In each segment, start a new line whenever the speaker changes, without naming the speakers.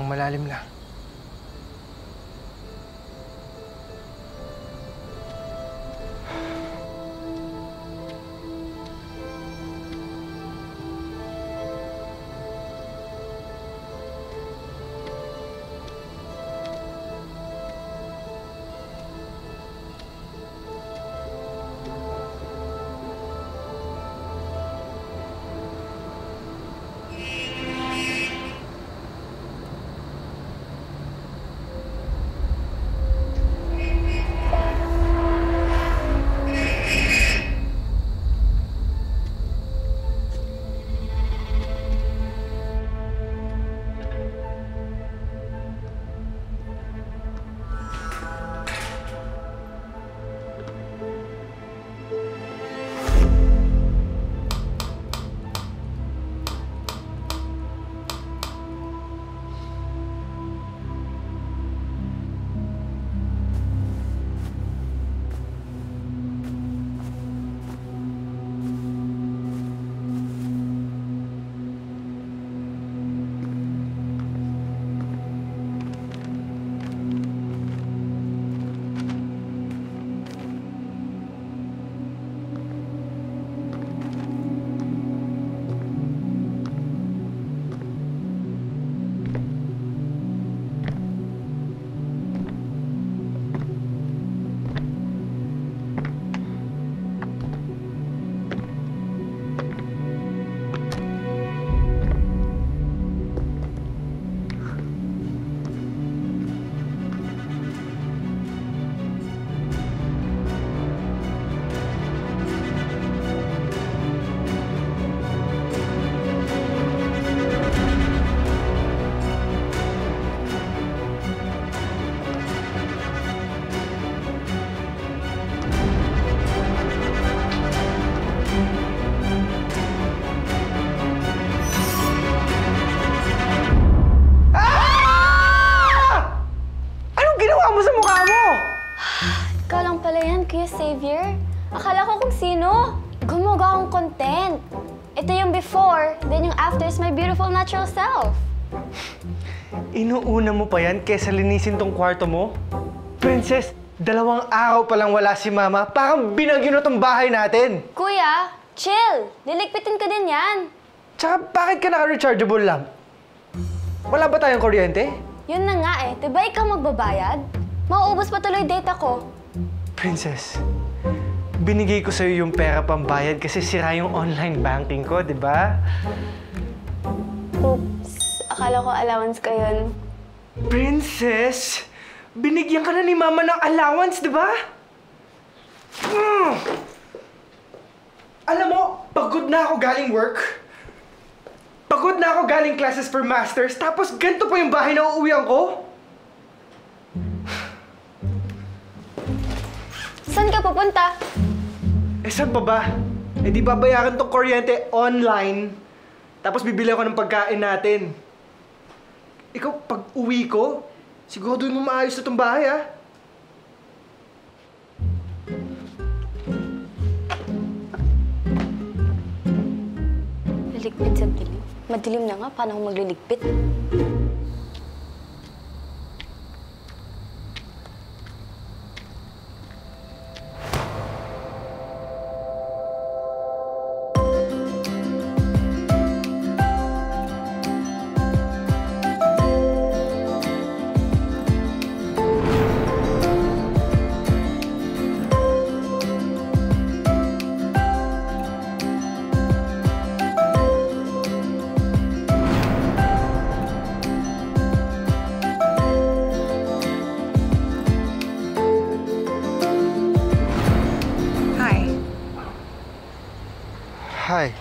ng malalim lang.
Xavier. Akala ko kung sino. Gumawa akong content. Ito yung before, then yung after is my beautiful natural self.
Inuuna mo pa yan kesa linisin tong kwarto mo? Princess, 2 araw pa lang wala si Mama. Parang binagyo na tong bahay natin.
Kuya, chill. Liligpitin ko din yan.
Tsaka bakit ka naka-rechargeable lamp? Wala ba tayong kuryente?
Yun na nga eh. Diba ikaw magbabayad? Mauubos pa tuloy data ko.
Princess, binigay ko sa'yo yung pera pambayad kasi sira yung online banking ko, di ba?
Oops. Akala ko allowance ko yun.
Princess, binigyan ka na ni Mama ng allowance, di ba? Alam mo, pagod na ako galing work. Pagod na ako galing classes for masters, tapos ganito pa yung bahay na uuwian ko?
Saan ka pupunta?
Eh, saan pa ba? Eh, di babayaran tong kuryente online, tapos bibili ako ng pagkain natin. Ikaw, pag uwi ko, siguraduhin mo maayos na tong bahay, ha?
Liligpit sa dilim. Madilim na nga, paano ako magliligpit?
Hi.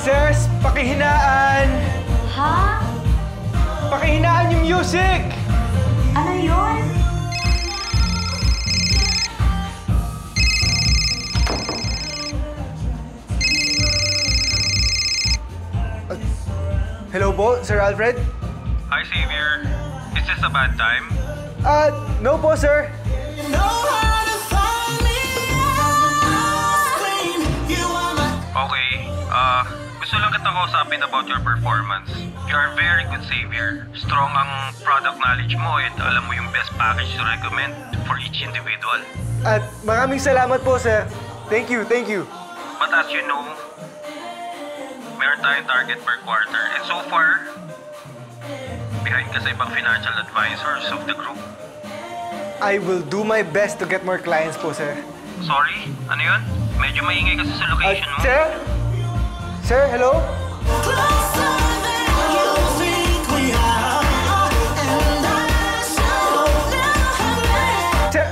Princess, pakihinaan!
Ha?
Pakihinaan yung music!
Ano yun?
Hello po, Sir Alfred?
Hi, Xavier. Is this a bad time?
No po, sir.
Okay. Gusto lang kita kausapin about your performance. You are very good, Xavier. Strong ang product knowledge mo and alam mo yung best package to recommend for each individual.
At maraming salamat po, sir. Thank you, thank you.
But as you know, meron tayong target per quarter. And so far, behind ka sa ibang financial advisors of the group.
I will do my best to get more clients po, sir.
Sorry? Ano yun? Medyo maingay kasi sa location mo.
Sir? Sir, hello?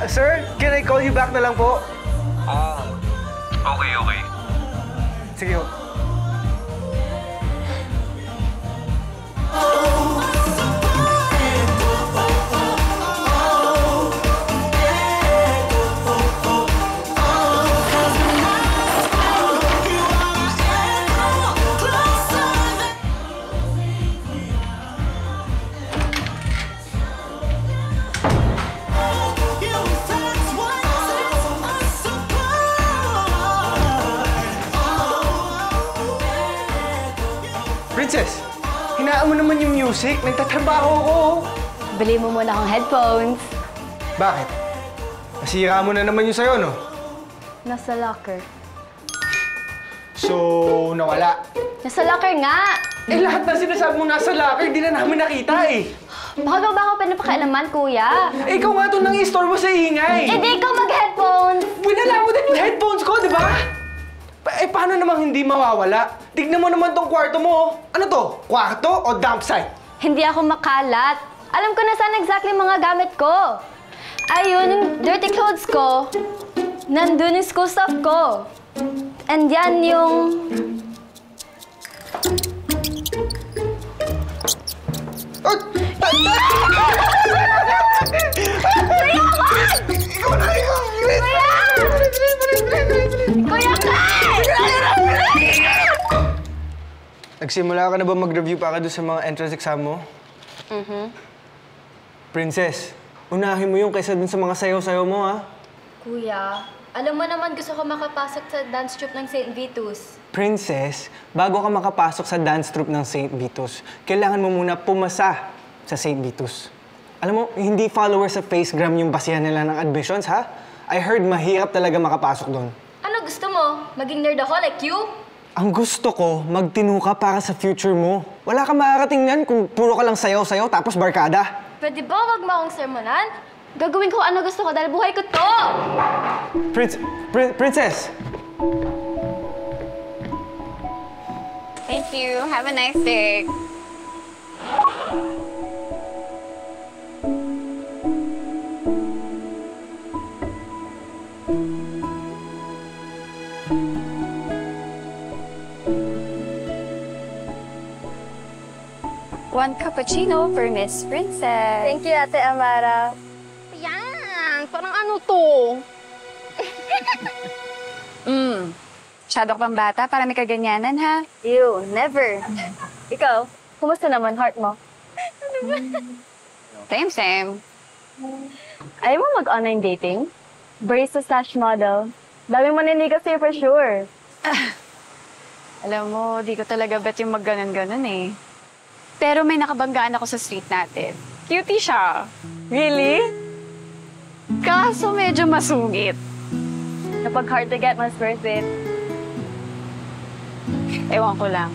Sir, can I call you back na lang po?
Oh. Okay, okay.
Sige po. Princess, hinaan mo naman yung music. Nagtatrabaho ko.
Bili mo muna akong headphones.
Bakit? Nasira mo na naman yung sayo, no?
Nasa locker.
So, nawala.
Nasa locker nga!
Eh, lahat na sinasabi mo nasa locker, di na namin nakita eh.
Baka ba ako pinapakialaman, kuya?
Eh, ikaw nga ito nang i-store mo sa ingay.
Eh, di ikaw mag-headphones!
Winala mo din yung headphones ko, di ba? Eh, paano namang hindi mawawala? Tignan mo naman tong kwarto mo. Ano to? Kwarto o dump site?
Hindi ako makalat. Alam ko na saan exactly mga gamit ko. Ayun, yung dirty clothes ko. Nandun yung school stuff ko. And yan yung... Kuya Kai!
Nagsimula ka na ba mag-review para doon sa mga entrance exam mo? Princess, unahin mo yung kaysa dun sa mga sayaw-sayaw mo, ha?
Kuya, alam mo naman gusto ko makapasok sa dance troupe ng St. Vitus.
Princess, bago ka makapasok sa dance troupe ng St. Vitus, kailangan mo muna pumasa sa St. Vitus. Alam mo, hindi followers sa Facegram yung basihan nila ng admissions, ha? I heard mahirap talaga makapasok doon.
Ano gusto mo? Maging nerd ako like you?
Ang gusto ko, magtinu ka para sa future mo. Wala kang makakarating yan kung puro ka lang sayaw-sayaw tapos barkada.
Pwede ba wag mo akong sermonan? Gagawin ko ano gusto ko dahil buhay ko to!
Princess!
Thank you. Have a nice day. One cappuccino for Miss Princess.
Thank you, Ate Amara.
Yan! Parang ano to? Masyado pang bata para may kaganyanan, ha?
You, never. Ikaw, kumusta naman heart mo?
Same.
Ayaw mo mag-online dating? Barista/model. Dami maninigas sa'yo for sure.
Alam mo, di ko talaga bet yung mag-ganon-ganon eh. Pero may nakabanggaan ako sa street natin. Cutie siya.
Really?
Kaso medyo masungit.
Kapag hard to get, mas worth it.
Ewan ko lang.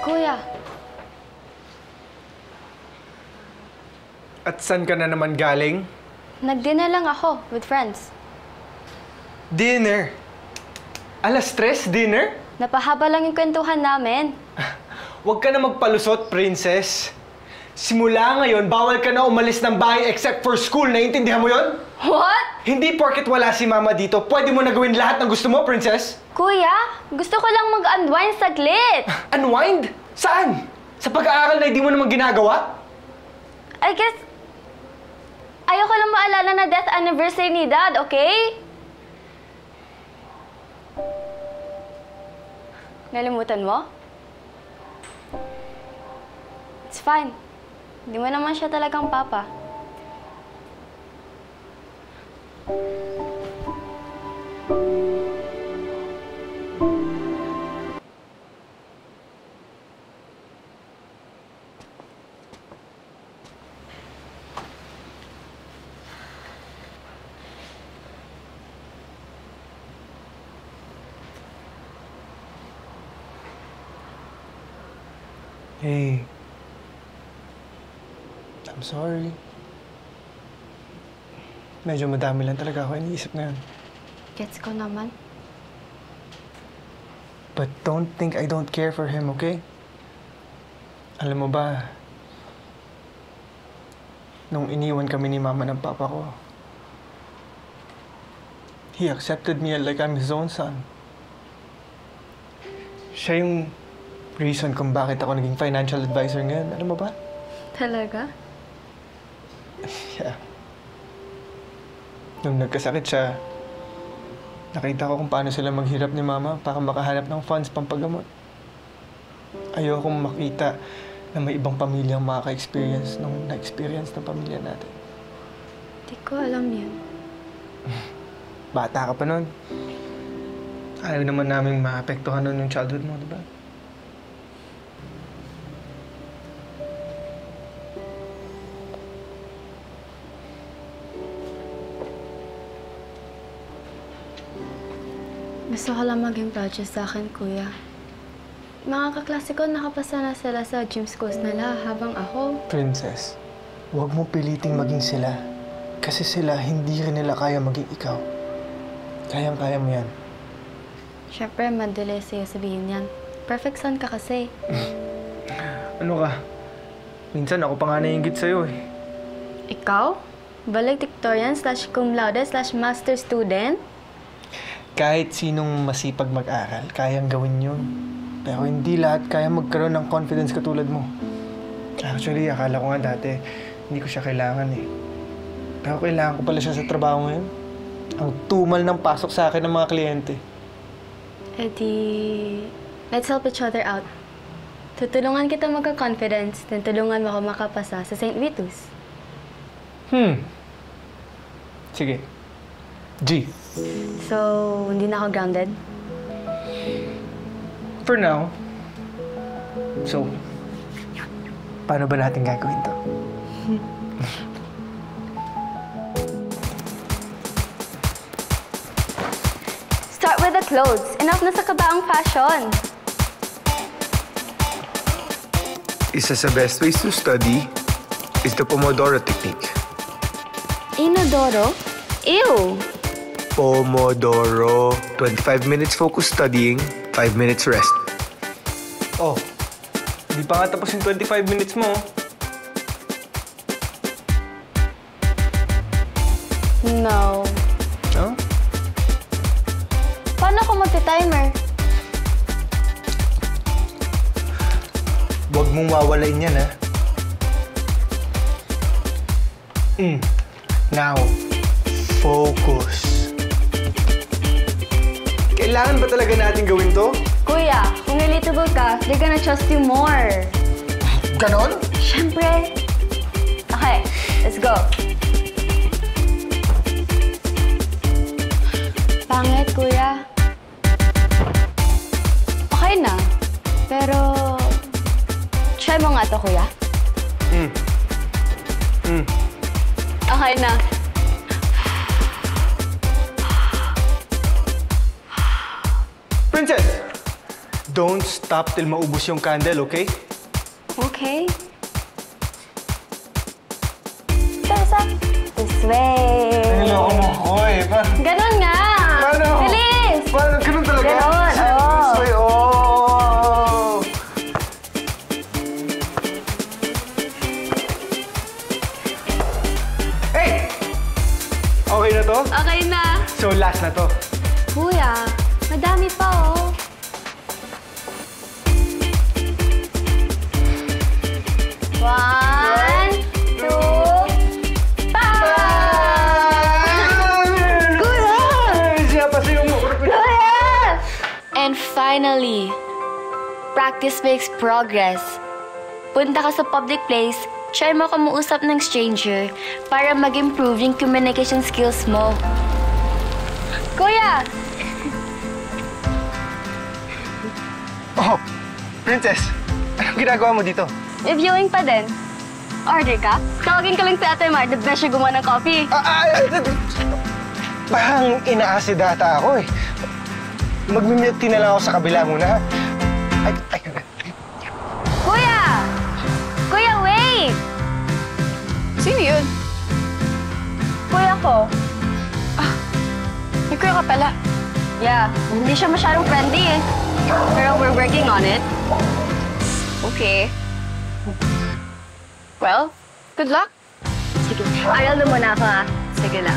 Kuya,
At saan ka na naman galing?
nag-dinner lang ako with friends.
Dinner. Alas 3, dinner?
Napahaba lang yung kwentuhan namin.
Huwag ka na magpalusot, princess. Simula ngayon, bawal ka na umalis ng bahay except for school. Naiintindihan mo yon?
What?
Hindi porket wala si mama dito, pwede mo na gawin lahat ng gusto mo, princess.
Kuya, gusto ko lang mag-unwind saglit.
Unwind? Saan? Sa pag-aaral na hindi mo naman ginagawa?
I guess, ayoko lang maalala na death anniversary ni Dad, okay? Nalimutan mo? It's fine. Hindi mo naman siya talagang papa.
Hey. I'm sorry. Medyo madami lang talaga ako iniisip ngayon.
Gets ko naman.
But don't think I don't care for him, okay? Alam mo ba, nung iniwan kami ni mama ng papa ko, he accepted me like I'm his own son. Siya yung reason kung bakit ako naging financial advisor ngayon. Alam mo ba?
Talaga?
Yeah. Nung nagkasakit siya, nakita ko kung paano sila maghirap ni mama para makahanap ng funds pampagamot. Ayokong makita na may ibang pamilyang makaka-experience nung na-experience ng pamilya natin.
Di ko alam yun.
Bata ka pa nun. Ayaw naman namin maapektuhan nun yung childhood mo, di ba?
Gusto ko lang maging project sa akin, Kuya. Mga kaklase ko, nakapasa na sila sa gym schools nila habang ako.
Princess, huwag mo piliting maging sila. Kasi sila, hindi rin nila kaya maging ikaw. Kayang-kaya mo yan.
Siyempre, madali sa'yo sabihin yan. Perfect son ka kasi.
Ano ka? Minsan ako pa nga naiingit sa'yo eh.
Ikaw? Valedictorian/cum laude/master student?
Kahit sinong masipag mag-aral, kayang gawin yun. Pero hindi lahat kaya magkaroon ng confidence katulad mo. Actually, akala ko nga dati, hindi ko siya kailangan eh. Pero kailangan ko pala siya sa trabaho ngayon. Ang tumal ng pasok sa akin ng mga kliyente.
Eh di, let's help each other out. Tutulungan kita magka-confidence, then tulungan mo ako makapasa sa St. Vitus.
Sige. G.
So, hindi na ako grounded?
For now. So, paano ba natin gagawin to?
Start with the clothes. Enough na sa kabaang fashion.
Isa sa best ways to study is the Pomodoro technique.
Inodoro? Ew!
Pomodoro. 25 minutes focused studying, 5 minutes rest.
Oh, hindi pa nga tapos yung 25 minutes mo.
No.
Huh?
Paano ako magti-timer?
Huwag mong wawalain yan, ha? Now, focus. Kailangan ba talaga natin gawin to?
Kuya, kung relatable ka, they're gonna trust you more.
Ganon?
Siyempre. Okay, let's go. Pangit, Kuya. Okay na. Pero, try mo nga to, Kuya. Okay na.
Princess! don't stop till maubos yung candle, okay?
Okay. Isa. This way.
Niloko mo ako eh.
Ganon nga!
Paano?
Bilis!
Paano? Ganun talaga?
Ganon,
This way, oh! Hey! Okay na to?
Okay na.
So, last na to.
Kuya, madami pa oh. One, two, and finally, practice makes progress. Punta ka sa public place, try mo kumuusap ng stranger para mag-improve yung communication skills mo. Kuya!
Oh, Princess, anong ginagawa mo dito?
Reviewing pa din. Order ka? Tawagin ka lang sa Ate Mar, the best siya gumawa ng coffee.
Parang ina-acid ata ako eh. Mag-milk tea na lang ako sa kabila muna. Ay.
Kuya! Kuya, wait!
Sino yun?
Kuya ko.
May kuya ka pala.
Yeah, hindi siya masyadong friendly eh. Pero we're working on it.
Okay. Well, good luck.
Sige, aral na muna ako ha.
Sige lang.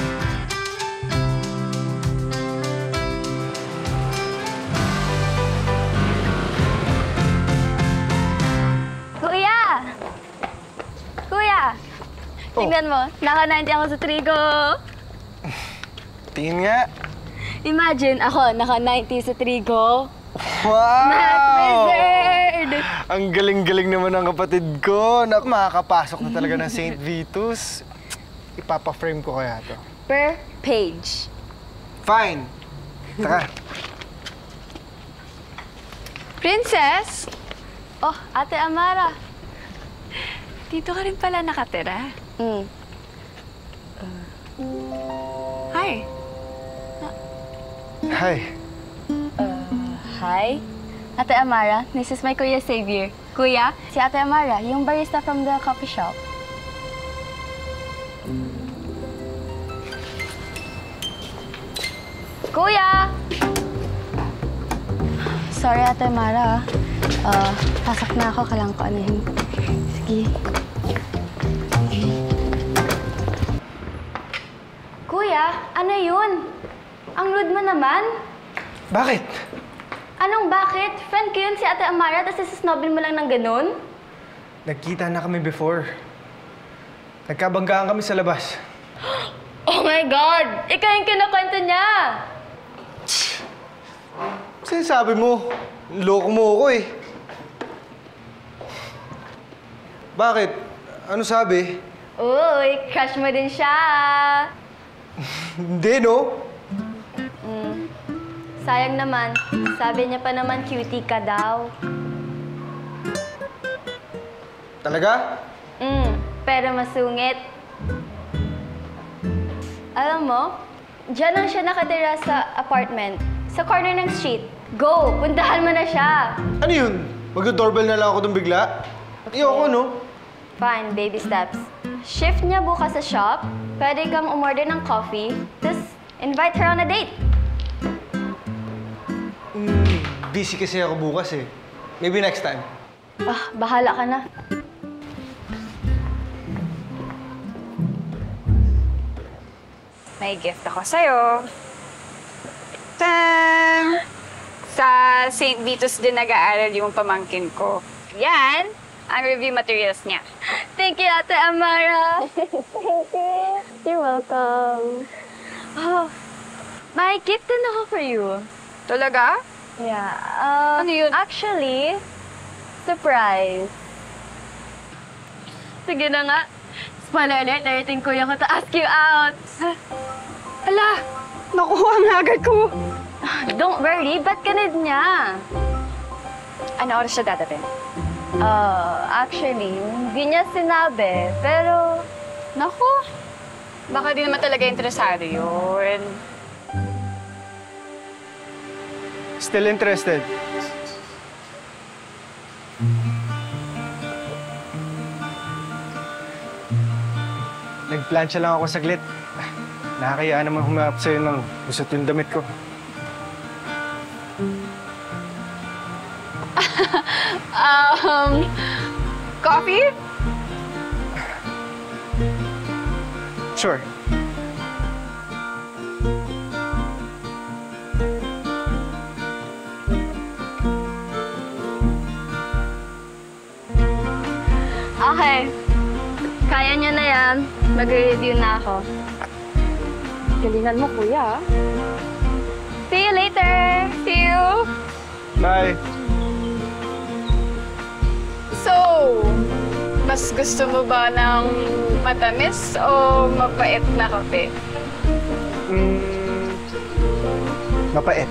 Kuya! Kuya! Tingnan mo, naka-90 ako sa trigo.
Tingin nga.
Imagine, ako, naka-90 sa trigo.
Wow!
Math wizard!
Ang galing-galing naman ng kapatid ko. Naku, makakapasok na talaga ng St. Vitus. Ipapa-frame ko kaya to.
Per page.
Fine. Taka.
Princess!
Oh, Ate Amara.
Dito ka rin pala nakatira. Hi.
Hi.
Hi. Ate Amara, this is my Kuya Xavier. Kuya, si Ate Amara, yung barista from the coffee shop. Kuya! Sorry, Ate Amara. Pasok na ako. Kailangan ko anahin. Sige. Kuya, ano yun? Ang rude mo naman.
Bakit?
Anong bakit? Friend ko yun si Ate Amara, tapos isasnobin mo lang ng ganun?
Nagkita na kami before. Nagkabanggaan kami sa labas.
Oh my God! Ikaw yung kinukwento niya!
Sinasabi mo, loko mo ako eh. Bakit? Ano sabi?
Uy, crush mo din siya!
Hindi, no?
Sayang naman. Sabi niya pa naman cutie ka daw.
Talaga?
Pero masungit. Alam mo, dyan lang siya nakatira sa apartment. Sa corner ng street. Go! Puntahan mo na siya!
Ano yun? Mag-doorbell na lang ako dun bigla? Ayoko, no?
Fine, baby steps. Shift niya bukas sa shop. Pwede kang umorder ng coffee. Tapos, invite her on a date.
Busy kasi ako bukas eh. Maybe next time.
Bahala ka na.
May gift ako sa'yo. Tang! Sa St. Vitus din nag-aaral yung pamangkin ko. Yan, ang review materials niya.
Thank you, Ate Amara. Thank you. You're welcome. Oh, may gift din ako for you.
Talaga?
Yeah.
Ano yun?
Actually, surprise. Sige na nga. Spoiler alert, nariting kuya ko to ask you out.
Ala, nakuha nga agad ko.
Don't worry, ba't ganit niya?
Ano oras siya dadating?
Actually, hindi niya sinabi, pero...
Naku, baka di naman talaga interesado yun.
Still interested? Nagplansya lang ako saglit. Nakakaya naman humarap sa'yo ng usot yung damit ko.
Coffee?
Sure.
Okay. Kaya nyo na yan. Mag-review na ako. Galingan mo, kuya. See you later!
See you!
Bye.
So, mas gusto mo ba ng matamis o mapait na kape?
Mapait.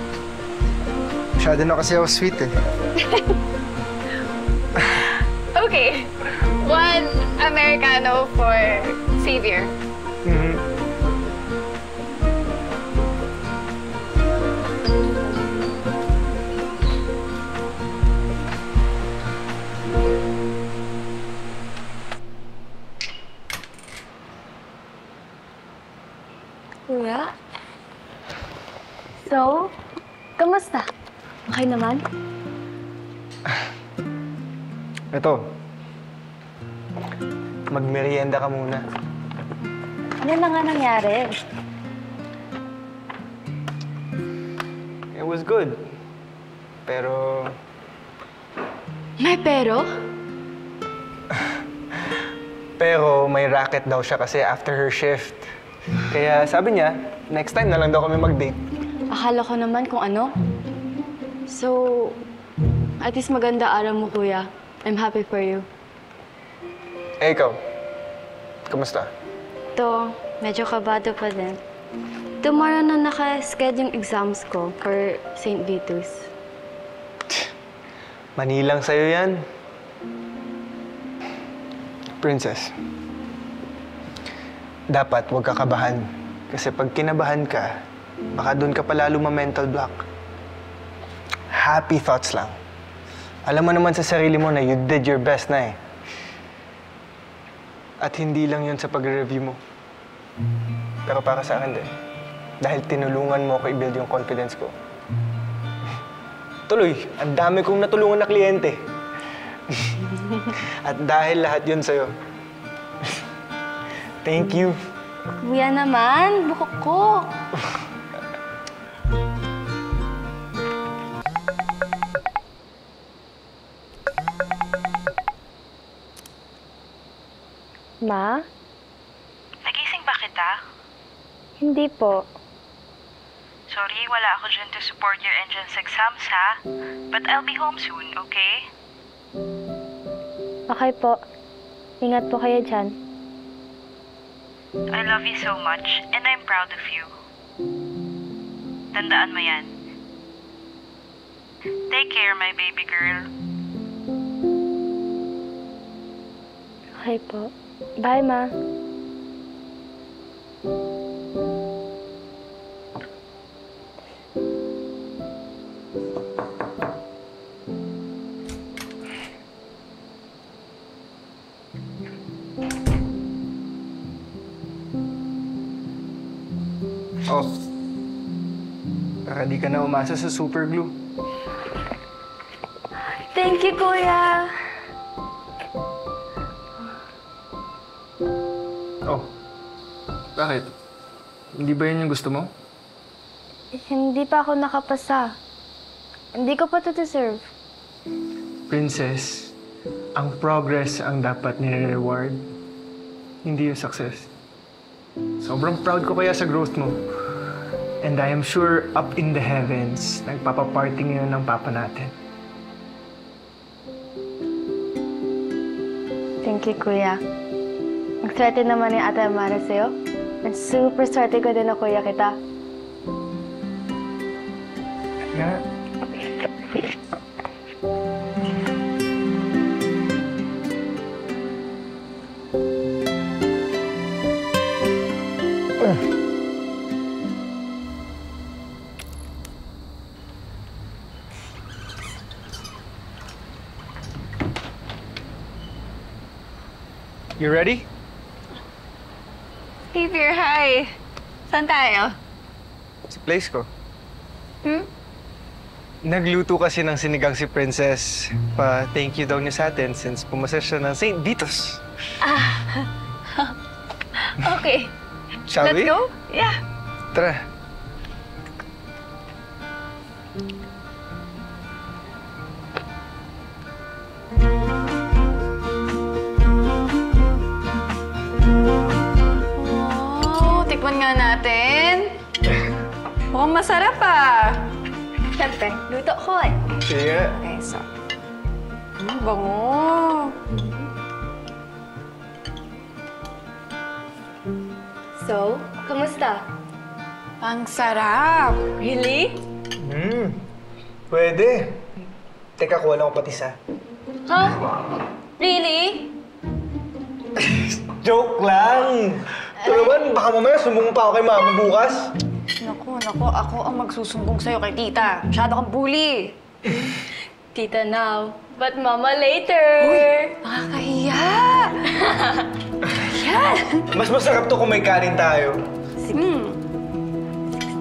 Masyado na kasi ako sweet eh.
Okay. 1 Americano for Xavier.
Kuya? So, kamusta? Okay naman?
Ito. Magmerienda ka muna.
Ano na nga nangyari?
It was good. Pero...
May pero?
Pero may racket daw siya kasi after her shift. Kaya sabi niya, next time na lang daw kami mag-date.
Akala ko naman kung ano. So, at least maganda araw mo, kuya. I'm happy for you.
Eh, ikaw. Kumusta?
To, medyo kabado pa din. Tomorrow na naka-schedule yung exams ko for St. Vitus.
Manilang sa'yo yan. Princess, dapat huwag ka kabahan. Kasi pag kinabahan ka, baka doon ka palalo ma-mental block. Happy thoughts lang. Alam mo naman sa sarili mo na you did your best na eh. At hindi lang yun sa pag-review mo. Pero para sa akin din. Dahil tinulungan mo ako i-build yung confidence ko. Tuloy, ang dami kong natulungan na kliyente. At dahil lahat yun sa'yo. Thank you.
Kuya naman, buhok ko. Ma?
Nagising ba kita?
Hindi po.
Sorry, wala ako dyan to support your entrance exams, ha? But I'll be home soon, okay?
Okay po. Ingat po kayo dyan.
I love you so much, and I'm proud of you. Tandaan mo yan. Take care, my baby girl.
Okay po. Bye, Ma.
Oh. Para di ka na umasa sa super glue.
Thank you, Kuya.
Oh. Bakit? Hindi ba yun yung gusto mo?
Hindi pa ako nakapasa. Hindi ko pa to deserve.
Princess, ang progress ang dapat nire-reward. Hindi yung success. Sobrang proud ko kaya sa growth mo. And I am sure up in the heavens, nagpapaparty ngayon ng papa natin.
Thank you, Kuya. Ang swerte naman ni Ate Amara sa'yo. And super swerte ko din na kuya kita.
Nga. You ready?
Xavier, hi. Saan tayo?
Sa place ko. Nagluto kasi ng sinigang si Princess. Pa-thank you daw niya sa atin since pumasa siya ng St. Vitus.
Okay.
Shall we?
Let's go? Yeah.
Tara.
Wow, tikman nga natin. Mukhang masarap ah.
Siyempre, luto ko eh.
Sige.
Okay, so. Bango.
So, kamusta?
Ang sarap.
Really?
Pwede. Teka, kuha lang ako patisa.
Huh? Really?
Joke lang! Ito naman, baka mamaya sumbong pa ako kay mama bukas.
Naku, ako ang magsusumbong sa'yo kay tita. Masyado kang bully.
Tita now, but mama later.
Nakakahiya. Yan.
Mas masarap to kung may kanin tayo.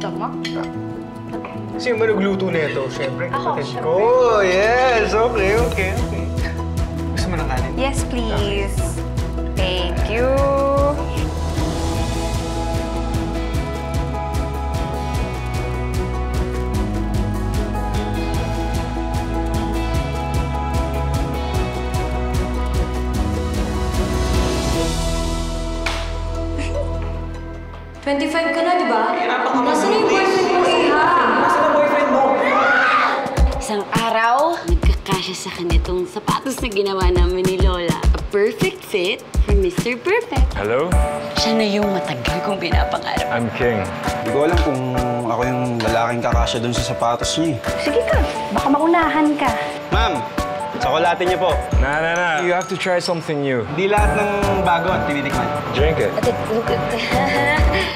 Tama?
Sino ba nagluto nito? Siyempre,
Ako,
kapatid
syempre.
ko. Yes, okay. Gusto mo ng kanin?
Yes, please. Thank you.
Ka na, di ba? Nasaan yung boyfriend mo, Iha? Nasaan ang boyfriend mo?
Isang araw, nagkakasya sa kanya itong sapatos na ginawa namin ni Lola. A perfect fit for Mr. Perfect.
Hello?
Siya na yung matagal kong pinapangarap.
I'm King.
Hindi ko alam kung ako yung lalaking kakasya dun sa sapatos niya.
Sige ka. Baka maunahan ka.
Ma'am, tsokolatin niyo po.
Nah. You have to try something new.
Hindi lahat ng bago at tinitikman.
Drink it.